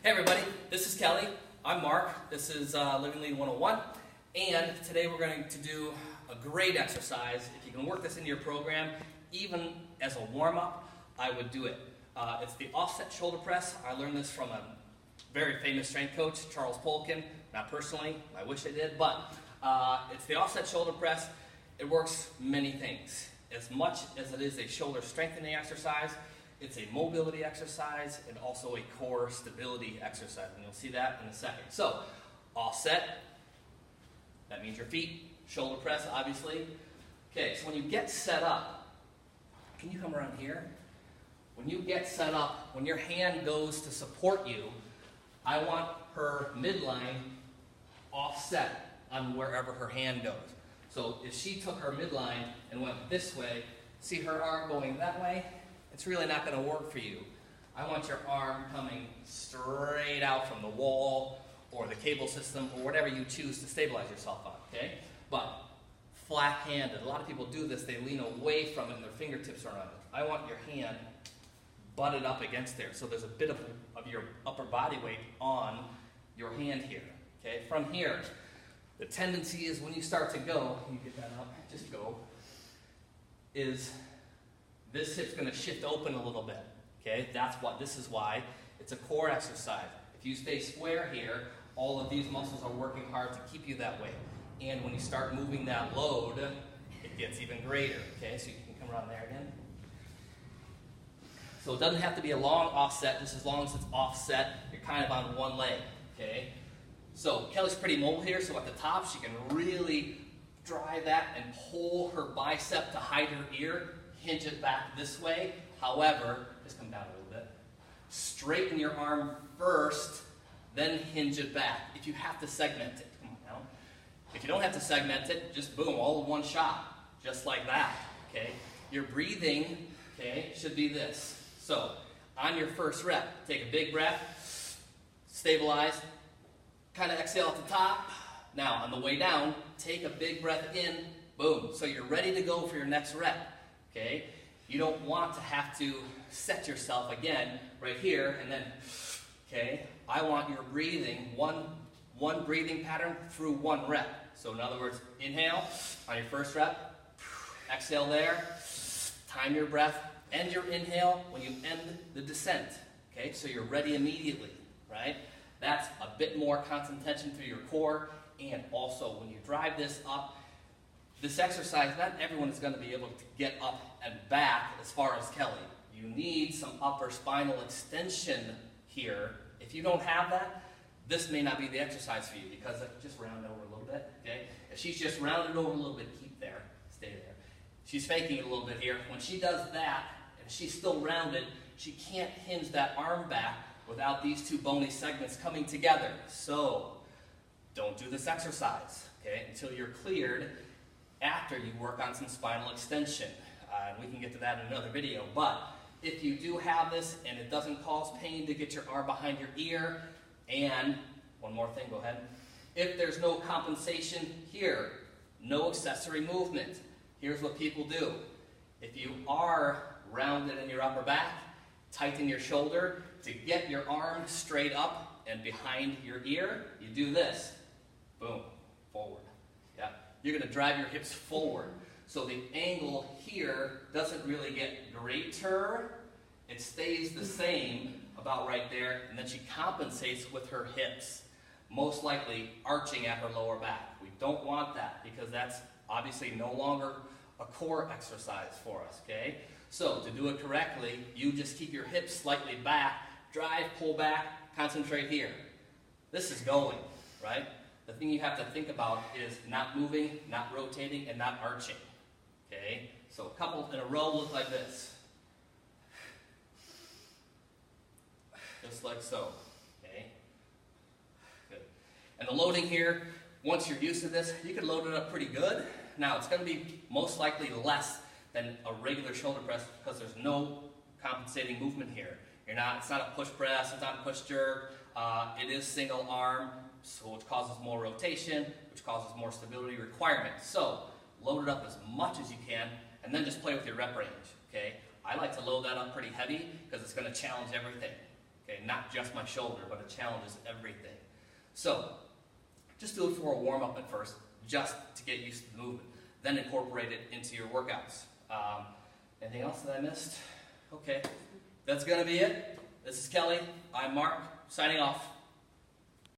Hey everybody, this is Kelly. I'm Mark. This is Living Lean 101, and today we're going to do a great exercise. If you can work this into your program, even as a warm-up, I would do it. It's the offset shoulder press. I learned this from a very famous strength coach, Charles Polkin. Not personally, I wish I did, but it's the offset shoulder press. It works many things. As much as it is a shoulder strengthening exercise, it's a mobility exercise and also a core stability exercise, and you'll see that in a second. So, offset, that means your feet, shoulder press, obviously. Okay, so when you get set up, can you come around here? When you get set up, when your hand goes to support you, I want her midline offset on wherever her hand goes. So if she took her midline and went this way, see her arm going that way? It's really not going to work for you. I want your arm coming straight out from the wall or the cable system or whatever you choose to stabilize yourself on, okay? But flat-handed. A lot of people do this. They lean away from it and their fingertips are on it. I want your hand butted up against there. So there's a bit of your upper body weight on your hand here, okay? From here, the tendency is when you start to go, you get that up, just go, is this hip's going to shift open a little bit, okay? This is why it's a core exercise. If you stay square here, all of these muscles are working hard to keep you that way. And when you start moving that load, it gets even greater, okay? So you can come around there again. So it doesn't have to be a long offset, just as long as it's offset, you're kind of on one leg, okay? So Kelly's pretty mobile here, so at the top she can really drive that and pull her bicep to hide her ear. Hinge it back this way. However, just come down a little bit. Straighten your arm first, then hinge it back. If you have to segment it, come on down. If you don't have to segment it, just boom, all in one shot, just like that, okay? Your breathing, okay, should be this. So, on your first rep, take a big breath, stabilize, kind of exhale at the top. Now, on the way down, take a big breath in, boom. So you're ready to go for your next rep. Okay? You don't want to have to set yourself again right here and then, okay? I want your breathing, one breathing pattern through one rep. So in other words, inhale on your first rep, exhale there, time your breath, end your inhale when you end the descent. Okay? So you're ready immediately, right? That's a bit more constant tension through your core, and also when you drive this up, this exercise, not everyone is going to be able to get up and back as far as Kelly. You need some upper spinal extension here. If you don't have that, this may not be the exercise for you because just round over a little bit, okay? If she's just rounded over a little bit, keep there, stay there. She's faking it a little bit here. When she does that, and she's still rounded, she can't hinge that arm back without these two bony segments coming together. So, don't do this exercise, okay, until you're cleared after you work on some spinal extension. And we can get to that in another video. But if you do have this and it doesn't cause pain to get your arm behind your ear, and one more thing, go ahead. If there's no compensation here, no accessory movement, here's what people do. If you are rounded in your upper back, tighten your shoulder. To get your arm straight up and behind your ear, you do this. Boom, forward. Yeah. You're going to drive your hips forward. So the angle here doesn't really get greater. It stays the same about right there, and then she compensates with her hips, most likely arching at her lower back. We don't want that because that's obviously no longer a core exercise for us, okay? So to do it correctly, you just keep your hips slightly back, drive, pull back, concentrate here. This is going, right? The thing you have to think about is not moving, not rotating, and not arching. Okay? So a couple in a row look like this. Just like so. Okay? Good. And the loading here, once you're used to this, you can load it up pretty good. Now, it's going to be most likely less than a regular shoulder press because there's no compensating movement here. It's not a push press, it's not a push jerk. It is single arm, so which causes more rotation, which causes more stability requirements. So load it up as much as you can, and then just play with your rep range. Okay, I like to load that up pretty heavy because it's going to challenge everything. Okay, not just my shoulder, but it challenges everything. So just do it for a warm-up at first, just to get used to the movement. Then incorporate it into your workouts. Anything else that I missed? Okay, that's going to be it. This is Kelly. I'm Mark, signing off.